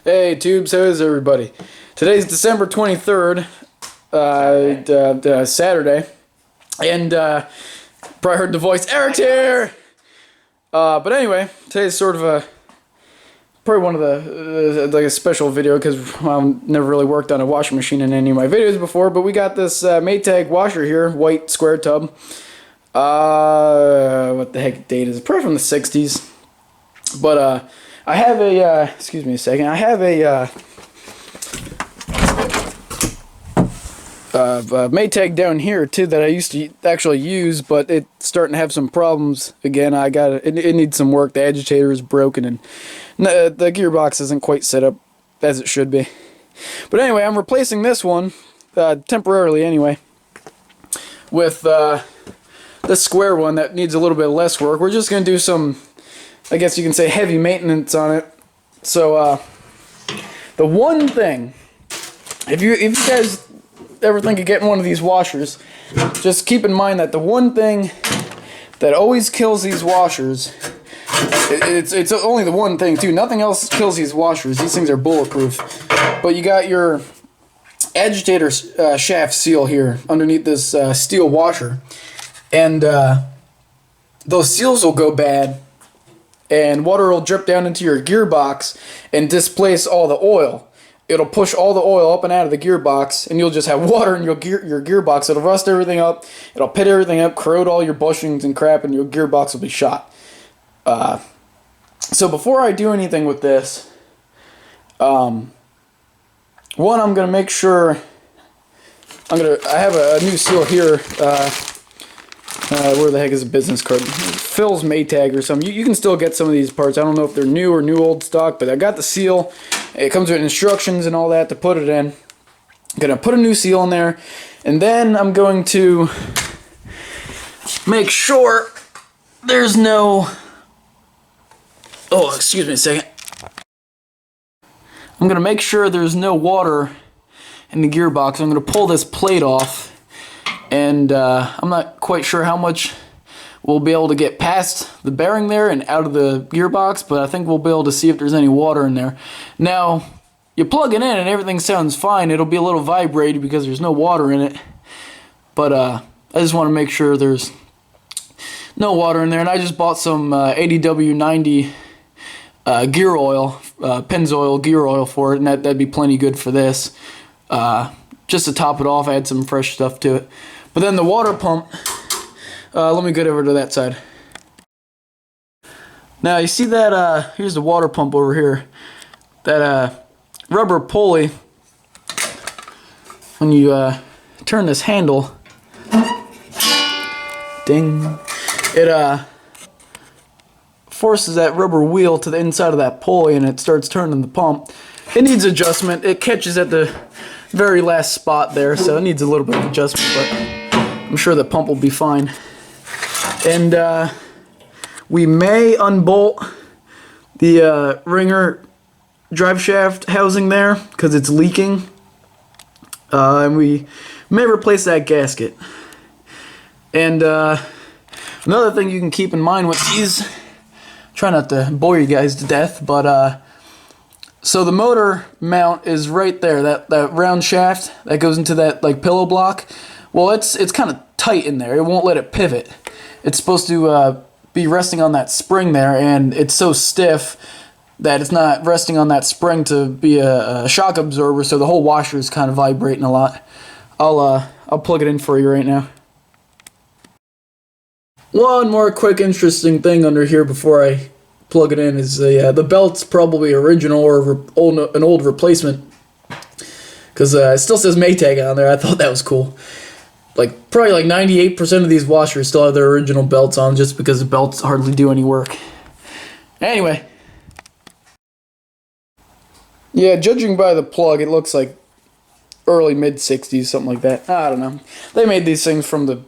Hey Tubes, how is everybody? Today's December 23rd, Saturday, and probably heard the voice, Eric's here! But anyway, today's sort of probably one of the, like a special video, because I've never really worked on a washing machine in any of my videos before, but we got this Maytag washer here, white square tub. What the heck date is it? Probably from the 60s. But, I have a, excuse me a second, I have a, Maytag down here too that I used to actually use, but it's starting to have some problems again. It needs some work. The agitator is broken and the gearbox isn't quite set up as it should be. But anyway, I'm replacing this one, temporarily anyway, with this square one that needs a little bit less work. We're just going to do some, I guess you can say, heavy maintenance on it. So, the one thing, if you guys ever think of getting one of these washers, just keep in mind that the one thing that always kills these washers, it's only the one thing too, nothing else kills these washers. These things are bulletproof. But you got your agitator shaft seal here underneath this steel washer, and those seals will go bad, and water will drip down into your gearbox and displace all the oil. It'll push all the oil up and out of the gearbox, and you'll just have water in your gearbox. It'll rust everything up, it'll pit everything up, corrode all your bushings and crap, and your gearbox will be shot. So before I do anything with this, one, I'm gonna make sure I have a new seal here. Where the heck is a business card? Phil's Maytag or something. You can still get some of these parts. I don't know if they're new or new old stock, but I got the seal. It comes with instructions and all that to put it in. I'm gonna put a new seal in there, and then I'm going to make sure there's no, oh, excuse me a second. I'm gonna make sure there's no water in the gearbox. I'm gonna pull this plate off, and I'm not quite sure how much we'll be able to get past the bearing there and out of the gearbox, but I think we'll be able to see if there's any water in there. Now, you plug it in and everything sounds fine. It'll be a little vibrated because there's no water in it, but I just want to make sure there's no water in there. And I just bought some ADW90 gear oil, Pennzoil gear oil for it, and that'd be plenty good for this. Just to top it off, add some fresh stuff to it. But then the water pump, let me get over to that side. Now you see that, here's the water pump over here. That rubber pulley, when you turn this handle, ding, it forces that rubber wheel to the inside of that pulley, and it starts turning the pump. It needs adjustment. It catches at the very last spot there, so it needs a little bit of adjustment, but I'm sure the pump will be fine. And we may unbolt the Wringer drive shaft housing there because it's leaking, and we may replace that gasket. And another thing you can keep in mind with these, try not to bore you guys to death, but so the motor mount is right there, that round shaft that goes into that like pillow block. Well, it's kind of tight in there. It won't let it pivot. It's supposed to be resting on that spring there, and it's so stiff that it's not resting on that spring to be a shock absorber, so the whole washer is kind of vibrating a lot. I'll plug it in for you right now. One more quick interesting thing under here before I plug it in is the belt's probably original or an old replacement, because it still says Maytag on there. I thought that was cool. Like, probably like 98% of these washers still have their original belts on, just because the belts hardly do any work. Anyway. Yeah, judging by the plug, it looks like early mid-60s, something like that. I don't know. They made these things from the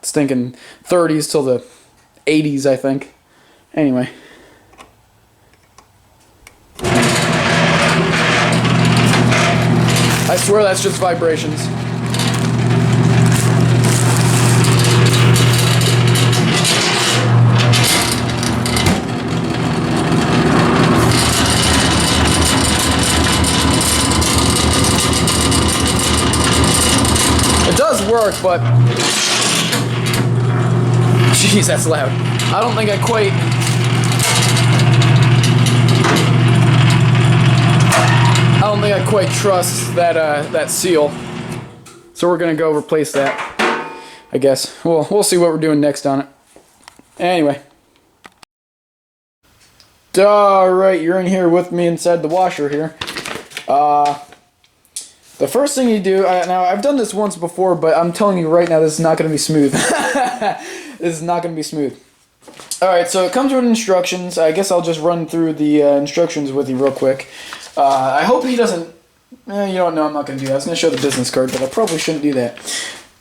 stinking 30s till the 80s, I think. Anyway. I swear that's just vibrations. work, but jeez, that's loud. I don't think I quite trust that seal. So we're gonna go replace that, I guess. We'll see what we're doing next on it. Anyway. Alright, you're in here with me inside the washer here. The first thing you do, now I've done this once before, but I'm telling you right now, this is not going to be smooth. This is not going to be smooth. Alright, so it comes with instructions. I guess I'll just run through the instructions with you real quick. I hope he doesn't, you don't know, I'm not going to do that. I was going to show the business card, but I probably shouldn't do that.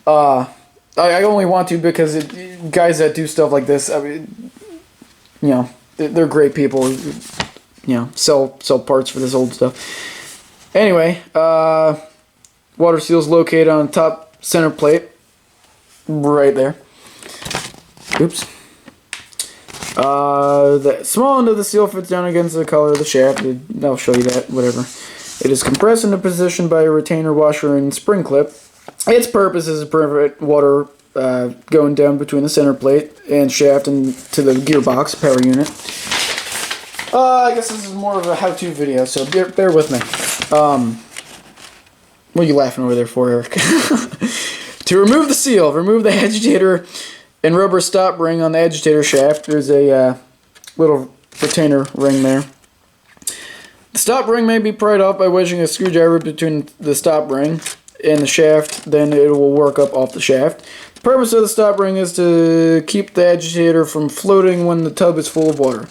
I only want to because guys that do stuff like this, I mean, they're great people, sell parts for this old stuff. Anyway, water seal's located on the top center plate, right there. Oops. The small end of the seal fits down against the collar of the shaft. I'll show you that, whatever. It is compressed into position by a retainer washer and spring clip. Its purpose is to prevent water going down between the center plate and shaft and to the gearbox power unit. I guess this is more of a how-to video, so bear with me. What are you laughing over there for, Eric? To remove the seal, remove the agitator and rubber stop ring on the agitator shaft. There's a little retainer ring there. The stop ring may be pried off by wedging a screwdriver between the stop ring and the shaft, then it will work up off the shaft. The purpose of the stop ring is to keep the agitator from floating when the tub is full of water.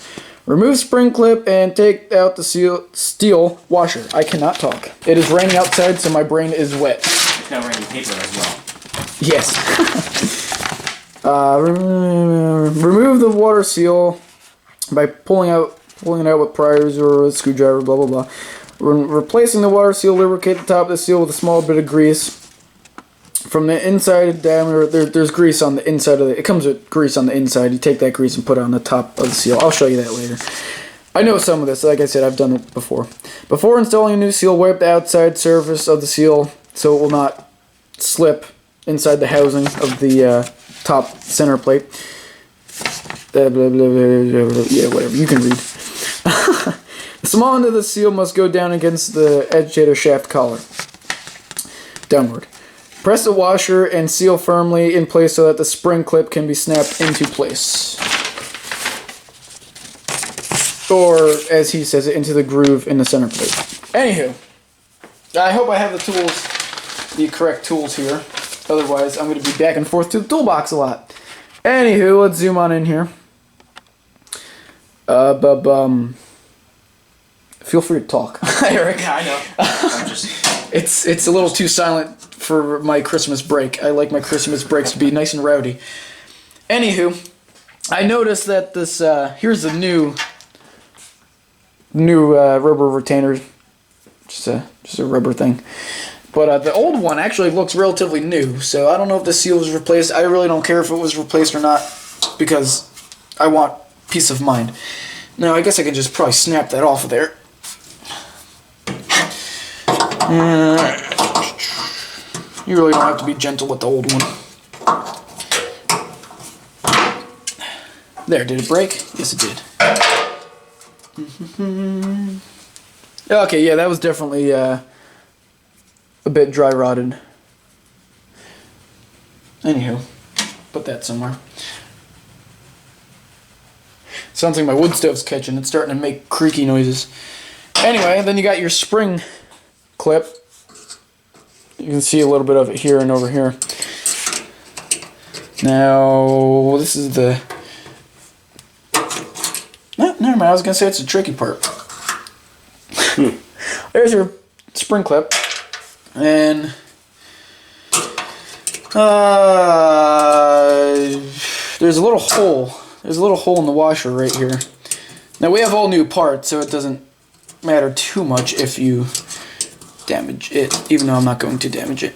Remove spring clip and take out the steel washer. I cannot talk. It is raining outside, so my brain is wet. It's now raining paper as well. Yes. Remove the water seal by pulling it out with pliers or a screwdriver, blah, blah, blah. Replacing the water seal, lubricate the top of the seal with a small bit of grease. From the inside diameter, there's grease on the inside of it. It comes with grease on the inside. You take that grease and put it on the top of the seal. I'll show you that later. I know some of this. Like I said, I've done it before. Before installing a new seal, wipe the outside surface of the seal so it will not slip inside the housing of the top center plate. Blah, blah, blah, blah, blah. Yeah, whatever. You can read. The small end of the seal must go down against the agitator shaft collar. Downward. Press the washer and seal firmly in place so that the spring clip can be snapped into place. Or, as he says it, into the groove in the center plate. Anywho, I hope I have the correct tools here. Otherwise, I'm going to be back and forth to the toolbox a lot. Anywho, let's zoom on in here. Feel free to talk, Eric. Yeah, I know. I'm just... It's a little too silent for my Christmas break. I like my Christmas breaks to be nice and rowdy. Anywho, I noticed that this here's the new rubber retainer, just a rubber thing. But the old one actually looks relatively new, so I don't know if the seal was replaced. I really don't care if it was replaced or not, because I want peace of mind. Now, I guess I can just probably snap that off of there. You really don't have to be gentle with the old one. There, did it break? Yes, it did. Okay, yeah, that was definitely a bit dry rotted. Anywho, put that somewhere. Sounds like my wood stove's catching. It's starting to make creaky noises. Anyway, then you got your spring clip. You can see a little bit of it here and over here. Now, this is the... No, never mind. I was going to say it's the tricky part. There's your spring clip. And... there's a little hole. There's a little hole in the washer right here. Now, we have all new parts, so it doesn't matter too much if you damage it, even though I'm not going to damage it.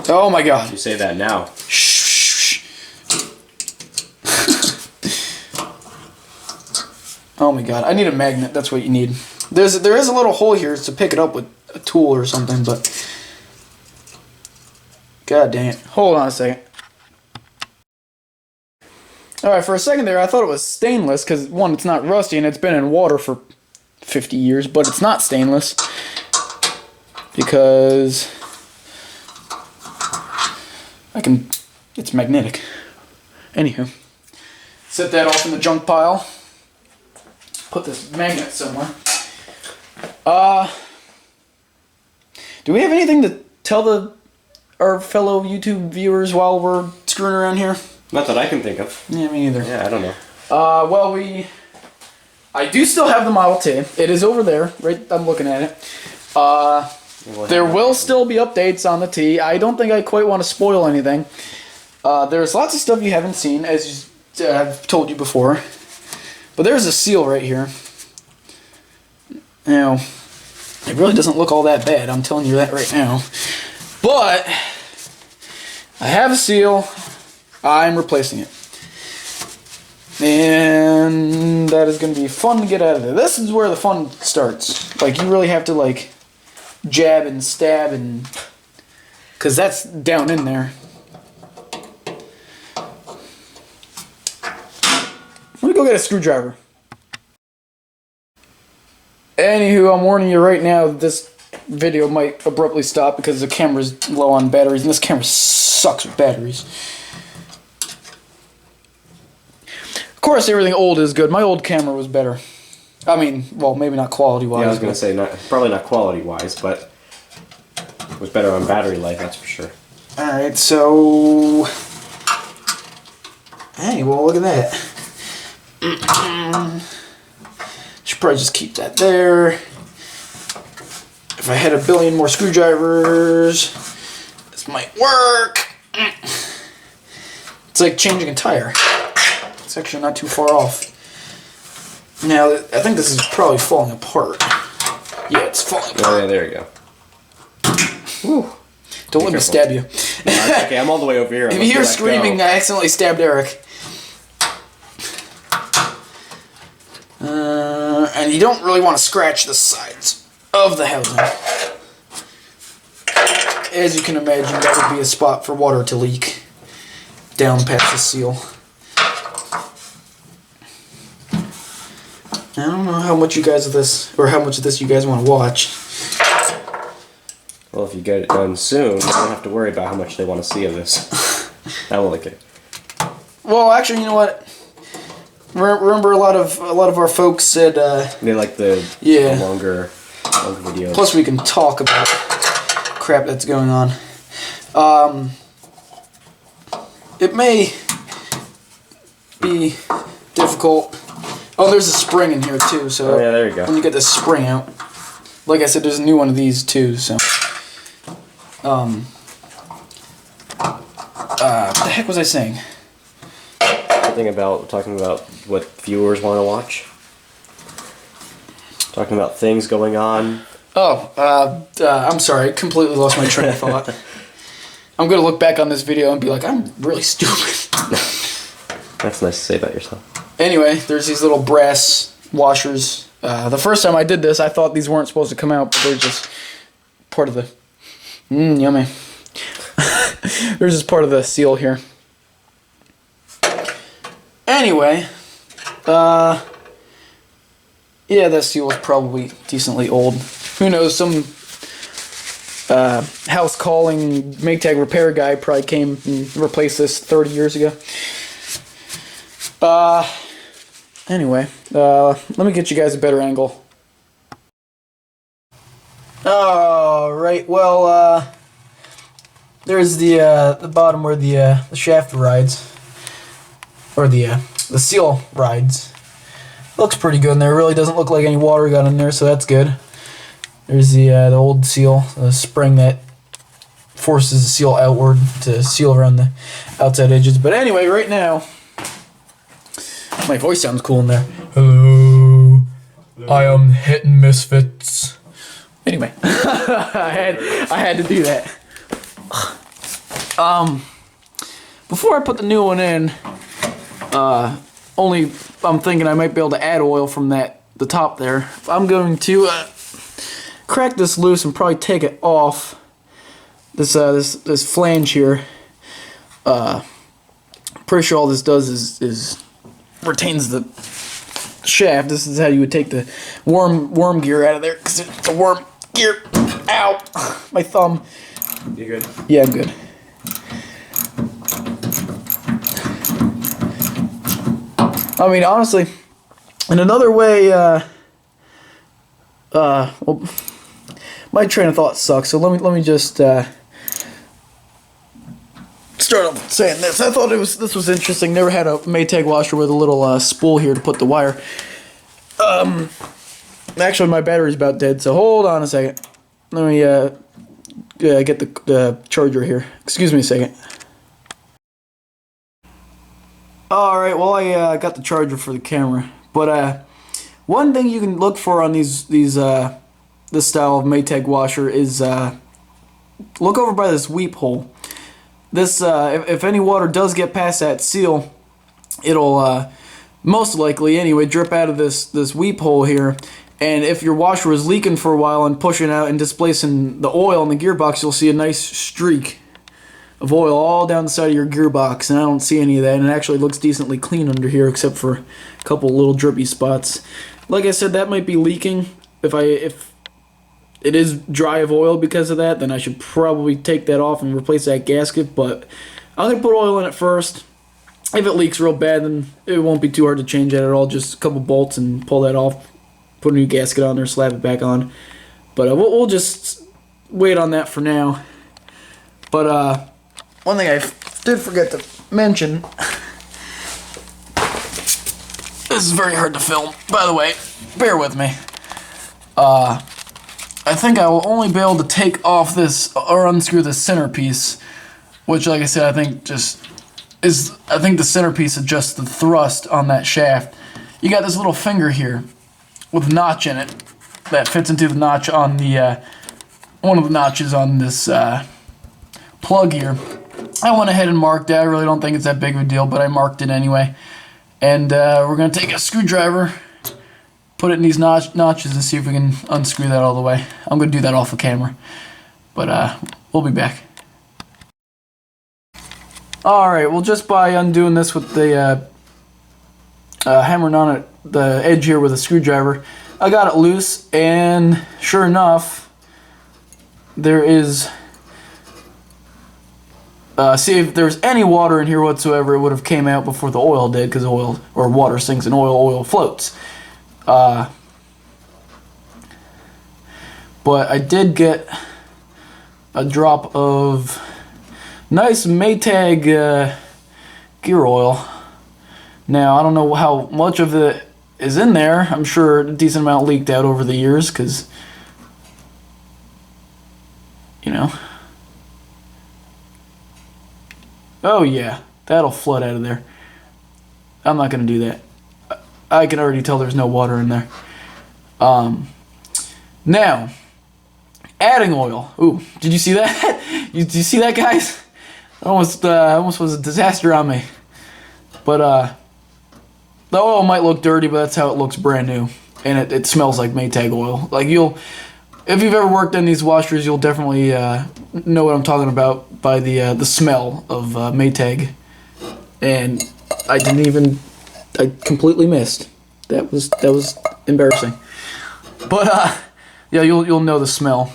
Oh my god. You say that now. Shh. Oh my god. I need a magnet. That's what you need. There is a little hole here to pick it up with a tool or something, but God dang it. Hold on a second. Alright, for a second there, I thought it was stainless, because, one, it's not rusty, and it's been in water for 50 years, but it's not stainless, because it's magnetic. Anywho, set that off in the junk pile. Put this magnet somewhere. Do we have anything to tell our fellow YouTube viewers while we're screwing around here? Not that I can think of. Yeah, me neither. Yeah, I don't know. Well, I do still have the Model T. It is over there, right? I'm looking at it. There will still be updates on the T. I don't think I quite want to spoil anything. There's lots of stuff you haven't seen, as I've told you before. But there's a seal right here. Now, it really doesn't look all that bad. I'm telling you that right now. But I have a seal. I'm replacing it. And that is going to be fun to get out of there. This is where the fun starts. Like, you really have to, like, jab and stab and... because that's down in there. Let me go get a screwdriver. Anywho, I'm warning you right now that this video might abruptly stop because the camera's low on batteries, and this camera sucks with batteries. Of course, everything old is good. My old camera was better. I mean, well, maybe not quality-wise. Yeah, I was going to say, probably not quality-wise, but it was better on battery life, that's for sure. Alright, so... hey, well, look at that. Should probably just keep that there. If I had a billion more screwdrivers, this might work. It's like changing a tire. It's actually not too far off. Now, I think this is probably falling apart. Yeah, it's falling apart. Oh, yeah, there you go. Whew. Don't let me stab you. Okay, I'm all the way over here. If you hear screaming, I accidentally stabbed Eric. And you don't really want to scratch the sides of the housing. As you can imagine, that would be a spot for water to leak down past the seal. I don't know how much you guys of this, or how much of this you guys want to watch. Well, if you get it done soon, you don't have to worry about how much they want to see of this. I will like it. Well, actually, you know what? Remember, a lot of our folks said they like the longer videos. Plus, we can talk about crap that's going on. It may be difficult. Oh, there's a spring in here too. So yeah, there you go. When you get the spring out, like I said, there's a new one of these too. So, what the heck was I saying? Talking about what viewers want to watch. Talking about things going on. Oh, I'm sorry. I completely lost my train of thought. I'm going to look back on this video and be like, I'm really stupid. That's nice to say about yourself. Anyway, there's these little brass washers. The first time I did this, I thought these weren't supposed to come out, but they're just part of the... yummy. They're just part of the seal here. Anyway, yeah, that seal is probably decently old. Who knows, some house calling Maytag repair guy probably came and replaced this 30 years ago. Anyway, let me get you guys a better angle. Alright, well, there's the bottom where the shaft rides. Or the seal rides. Looks pretty good in there. It really doesn't look like any water got in there, so that's good. There's the old seal, the spring that forces the seal outward to seal around the outside edges. But anyway, right now, my voice sounds cool in there. Hello, I am Hitting Misfits. Anyway, I had to do that. Before I put the new one in, I'm thinking I might be able to add oil from the top there. I'm going to crack this loose and probably take it off this flange here. Pretty sure all this does is retains the shaft. This is how you would take the worm gear out of there, because it's a worm gear. Ow! My thumb. You good? Yeah, I'm good. I mean, honestly, in another way, well, my train of thought sucks. So let me just start off saying this. I thought this was interesting. Never had a Maytag washer with a little spool here to put the wire. Actually, my battery's about dead. So hold on a second. Let me get the charger here. Excuse me a second. Alright, well I got the charger for the camera. But one thing you can look for on this style of Maytag washer is look over by this weep hole. This if any water does get past that seal, it'll most likely anyway drip out of this weep hole here. And if your washer was leaking for a while and pushing out and displacing the oil in the gearbox, you'll see a nice streak of oil all down the side of your gearbox, and I don't see any of that, and it actually looks decently clean under here except for a couple little drippy spots. Like I said, that might be leaking. If it is dry of oil because of that, then I should probably take that off and replace that gasket, but I'm going to put oil in it first. If it leaks real bad, then it won't be too hard to change that at all. Just a couple bolts and pull that off, put a new gasket on there, slap it back on. But we'll just wait on that for now. But one thing I did forget to mention, this is very hard to film, by the way, bear with me. I think I will only be able to take off this, or unscrew the centerpiece, which, like I said, I think the centerpiece adjusts the thrust on that shaft. You got this little finger here with a notch in it that fits into the notch on the, one of the notches on this plug here. I went ahead and marked it. I really don't think it's that big of a deal, but I marked it anyway. And we're going to take a screwdriver, put it in these notches, and see if we can unscrew that all the way. I'm going to do that off the camera, but we'll be back. Alright, well, just by undoing this with the hammering on it, the edge here with a screwdriver, I got it loose, and sure enough, there is... see, if there's any water in here whatsoever, it would have came out before the oil did, because oil, or water sinks in oil, oil floats. But I did get a drop of nice Maytag gear oil. Now, I don't know how much of it is in there. I'm sure a decent amount leaked out over the years, because, you know... Oh yeah, that'll flood out of there. I'm not going to do that. I can already tell there's no water in there. Now, adding oil. Ooh, did you see that? Did you see that, guys? Almost was a disaster on me. But the oil might look dirty, but that's how it looks brand new. And it smells like Maytag oil. Like if you've ever worked in these washers, you'll definitely know what I'm talking about by the smell of Maytag. And I completely missed. That was embarrassing. But yeah, you'll know the smell.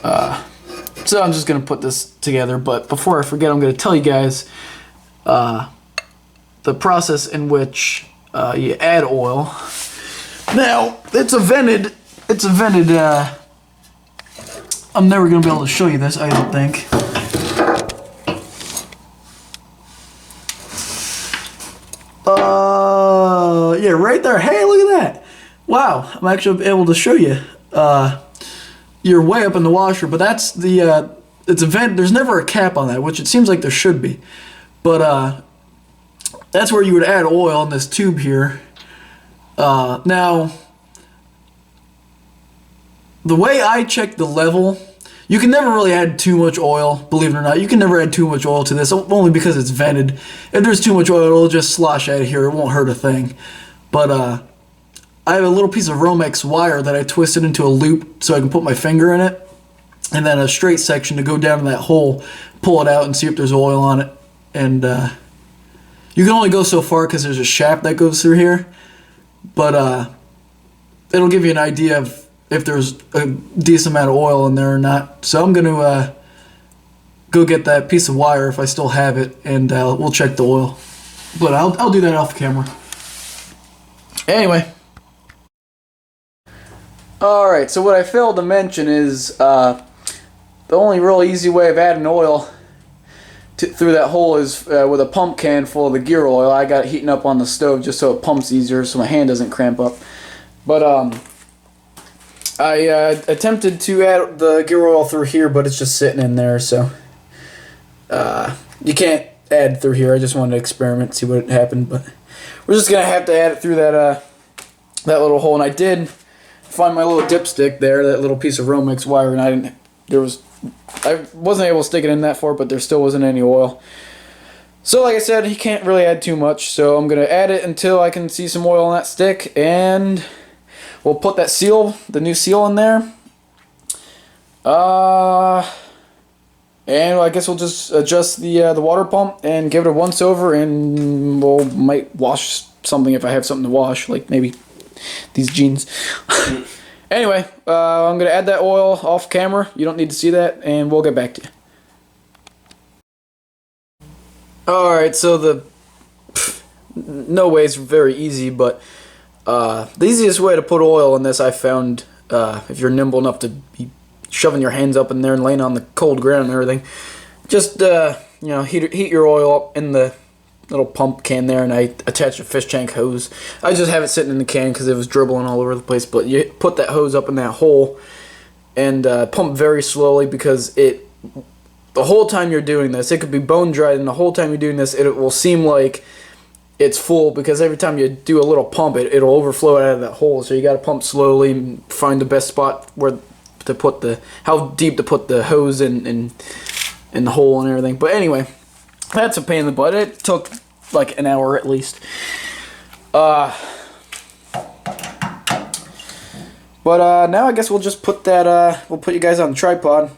So I'm just gonna put this together. But before I forget, I'm gonna tell you guys the process in which you add oil. Now it's a vented. I'm never going to be able to show you this, I don't think. Yeah, right there. Hey, look at that. Wow, I'm actually able to show you. You're way up in the washer, but that's the, it's a vent. There's never a cap on that, which it seems like there should be. But that's where you would add oil in this tube here. Now... the way I check the level, you can never really add too much oil, believe it or not. You can never add too much oil to this, only because it's vented. If there's too much oil, it'll just slosh out of here. It won't hurt a thing. But I have a little piece of Romex wire that I twisted into a loop so I can put my finger in it. and then a straight section to go down to that hole, pull it out, and see if there's oil on it. And you can only go so far because there's a shaft that goes through here, but it'll give you an idea of if there's a decent amount of oil in there or not. So I'm going to go get that piece of wire if I still have it, and we'll check the oil. But I'll do that off camera. Anyway. Alright, so what I failed to mention is the only real easy way of adding oil through that hole is with a pump can full of the gear oil. I got it heating up on the stove just so it pumps easier so my hand doesn't cramp up. But I attempted to add the gear oil through here, but it's just sitting in there, so you can't add through here. I just wanted to experiment, see what happened, but we're just gonna have to add it through that that little hole. And I did find my little dipstick there, that little piece of Romex wire, and I wasn't able to stick it in that far, but there still wasn't any oil. So like I said, you can't really add too much, so I'm gonna add it until I can see some oil on that stick, and we'll put that seal, the new seal, in there. And I guess we'll just adjust the water pump and give it a once over, and might wash something if I have something to wash, like maybe these jeans. Anyway, I'm gonna add that oil off camera. You don't need to see that, and we'll get back to you. Alright, so no way it's very easy, but the easiest way to put oil in this I found, if you're nimble enough to be shoving your hands up in there and laying on the cold ground and everything, just you know, heat your oil up in the little pump can there, and I attached a fish tank hose. I just have it sitting in the can because it was dribbling all over the place, but you put that hose up in that hole and pump very slowly, because the whole time you're doing this, it could be bone dry, and the whole time you're doing this, it will seem like it's full, because every time you do a little pump, it'll overflow out of that hole. So you got to pump slowly and find the best spot where to put how deep to put the hose in the hole and everything. But anyway, that's a pain in the butt. It took like an hour at least. But now I guess we'll just put that, we'll put you guys on the tripod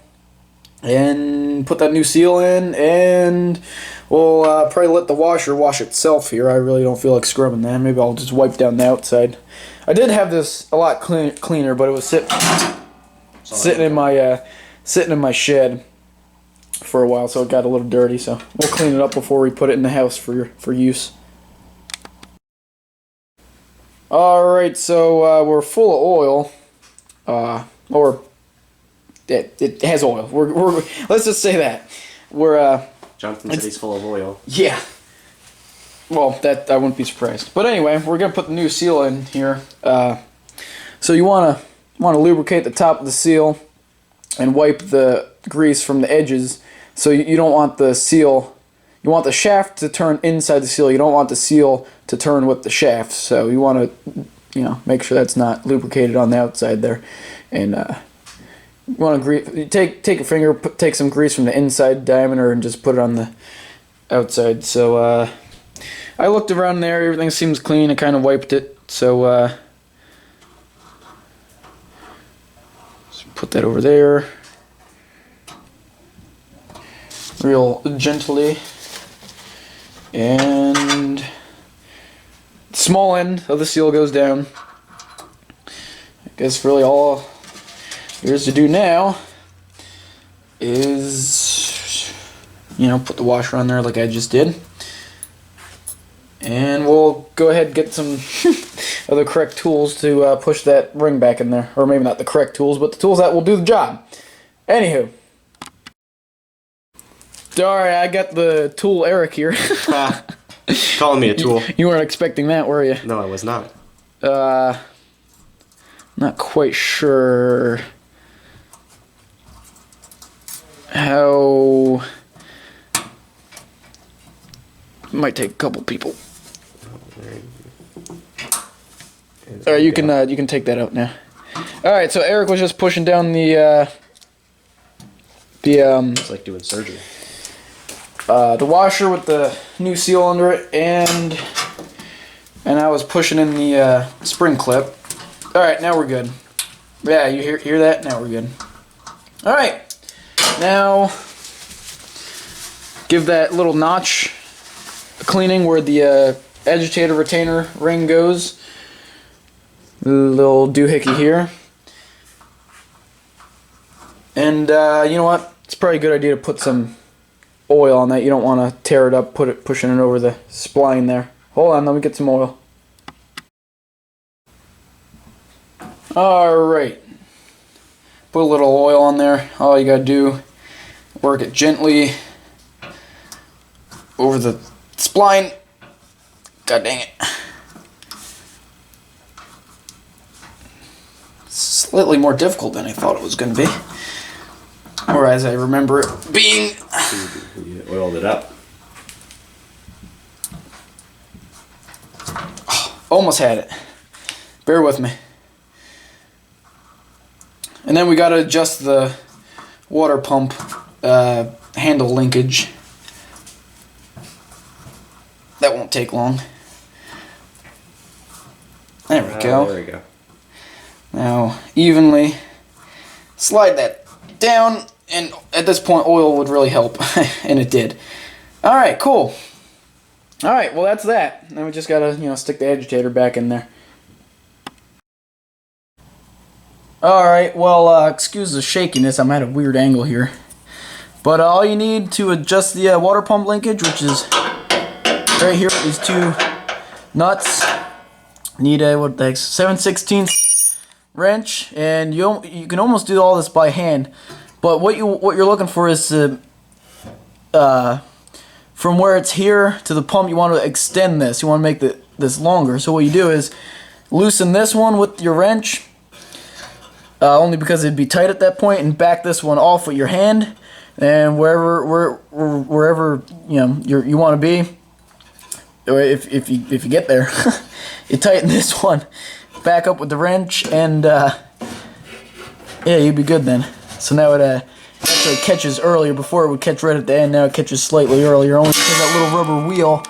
and put that new seal in, and we'll probably let the washer wash itself here. I really don't feel like scrubbing that. Maybe I'll just wipe down the outside. I did have this a lot cleaner, but it was sitting in my shed for a while, so it got a little dirty. So we'll clean it up before we put it in the house for use. Alright, so we're full of oil, or it has oil. We're let's just say that we're Jonathan said he's full of oil. Yeah. Well, that I wouldn't be surprised. But anyway, we're gonna put the new seal in here. So you wanna lubricate the top of the seal and wipe the grease from the edges. So you don't want the seal. You want the shaft to turn inside the seal. You don't want the seal to turn with the shaft. So you want to, make sure that's not lubricated on the outside there. And you want to take your finger, take some grease from the inside diameter and just put it on the outside. So I looked around there. Everything seems clean. I kind of wiped it. So just put that over there, real gently. And small end of the seal goes down. I guess really all there is to do now is, put the washer on there like I just did. And we'll go ahead and get some of the correct tools to push that ring back in there. Or maybe not the correct tools, but the tools that will do the job. Anywho. Alright, I got the tool Eric here. Calling me a tool. You weren't expecting that, were you? No, I was not. Not quite sure how. Might take a couple people. Alright, you can take that out now. Alright, so Eric was just pushing down the it's like doing surgery. The washer with the new seal under it, and I was pushing in the spring clip. Alright, now we're good. Yeah, you hear that? Now we're good. Alright, now give that little notch a cleaning where the agitator retainer ring goes. A little doohickey here. And you know what? It's probably a good idea to put some oil on that. You don't want to tear it up, pushing it over the spline there. Hold on, let me get some oil. Alright. Put a little oil on there. All you gotta do, work it gently over the spline. God dang it. Slightly more difficult than I thought it was going to be. Or as I remember it being. You oiled it up. Almost had it. Bear with me. And then we got to adjust the water pump handle linkage. That won't take long. There we go. There we go. Now, evenly slide that down, and at this point oil would really help, and it did. Alright, cool. Alright, well that's that. Now we just gotta, stick the agitator back in there. Alright, well, excuse the shakiness, I'm at a weird angle here. But all you need to adjust the water pump linkage, which is right here, these two nuts. Need a, 7/16 wrench, and you can almost do all this by hand, but what you're looking for is from where it's here to the pump, you want to extend this. You want to make this longer. So what you do is loosen this one with your wrench, only because it'd be tight at that point, and back this one off with your hand, and wherever you want to be, or if you get there, you tighten this one back up with the wrench, and yeah, you'd be good then. So now it actually catches earlier. Before it would catch right at the end, now it catches slightly earlier, only because that little rubber wheel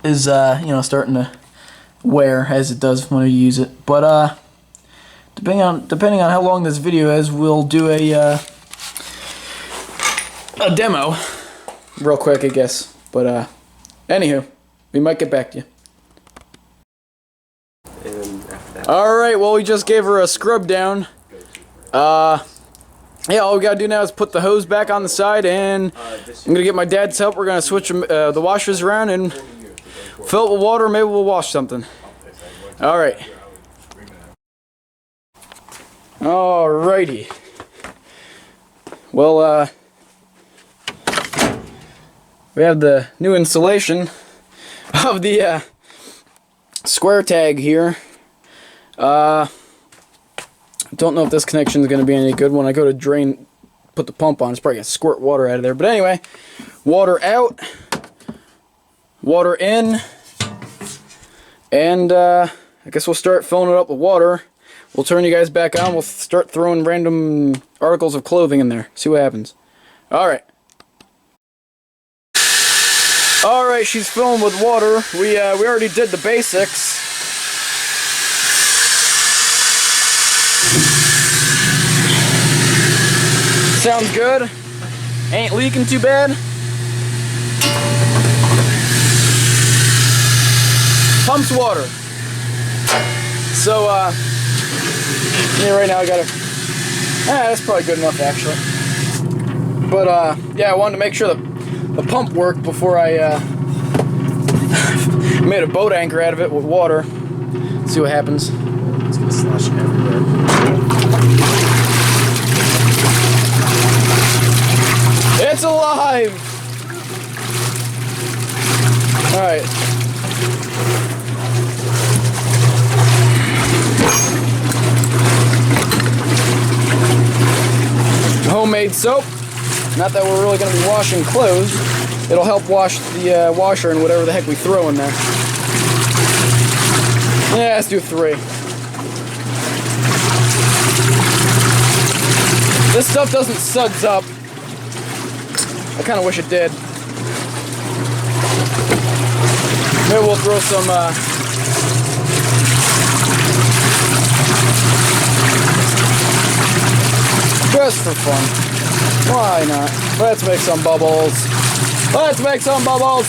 is starting to wear as it does when you use it. But depending on how long this video is, we'll do a demo real quick, I guess. But anywho, we might get back to you. Alright, well, we just gave her a scrub down. Yeah, all we gotta do now is put the hose back on the side, and I'm gonna get my dad's help. We're gonna switch the washers around and fill it with water. Maybe we'll wash something. Alright. Alrighty. Well, we have the new installation of the square tag here. Don't know if this connection is going to be any good. When I go to drain, put the pump on, it's probably going to squirt water out of there. But anyway, water out, water in, and I guess we'll start filling it up with water. We'll turn you guys back on. We'll start throwing random articles of clothing in there. See what happens. Alright. Alright, she's filling with water. We already did the basics. Sounds good. Ain't leaking too bad. Pumps water. So, yeah, right now I gotta... that's probably good enough, actually. But, yeah, I wanted to make sure the pump worked before I, made a boat anchor out of it with water. See what happens. It's gonna slosh everywhere. It's alive! Alright. Homemade soap. Not that we're really going to be washing clothes. It'll help wash the washer and whatever the heck we throw in there. Yeah, let's do 3. This stuff doesn't suds up. I kind of wish it did. Maybe we'll throw some, just for fun. Why not? Let's make some bubbles. Let's make some bubbles.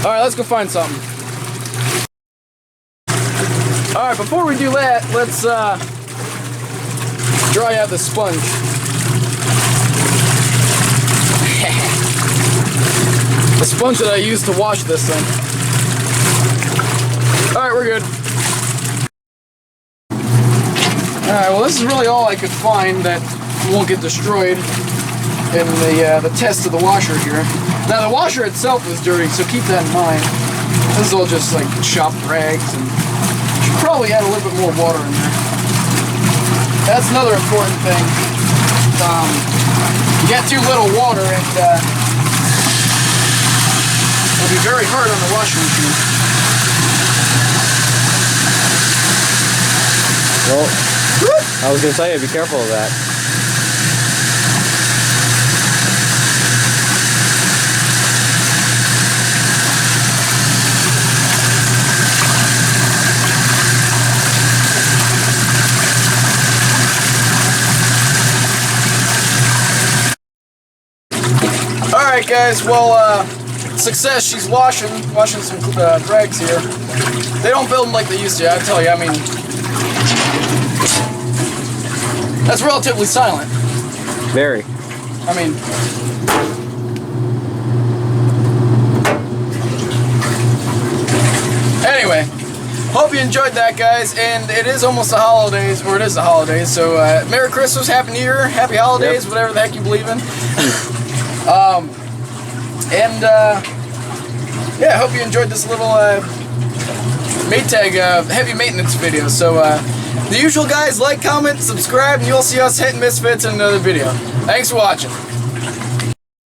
All right, let's go find something. All right, before we do that, let's dry out the sponge. The sponge that I used to wash this thing. Alright, we're good. Alright, well this is really all I could find that won't get destroyed in the test of the washer here. Now the washer itself was dirty, so keep that in mind. This is all just like chopped rags, and should probably add a little bit more water in there. That's another important thing. You get too little water and it'll be very hard on the washing machine. Well, I was going to tell you, be careful of that. Alright guys, well, success, she's washing some rags here. They don't build them like they used to, I tell you, I mean, that's relatively silent. Very. I mean, anyway, hope you enjoyed that, guys, and it is almost the holidays, or it is the holidays, so Merry Christmas, Happy New Year, Happy Holidays, yep. Whatever the heck you believe in. Yeah, I hope you enjoyed this little Maytag heavy maintenance video. So the usual guys, like, comment, subscribe, and you'll see us hitting Misfits in another video. Thanks for watching.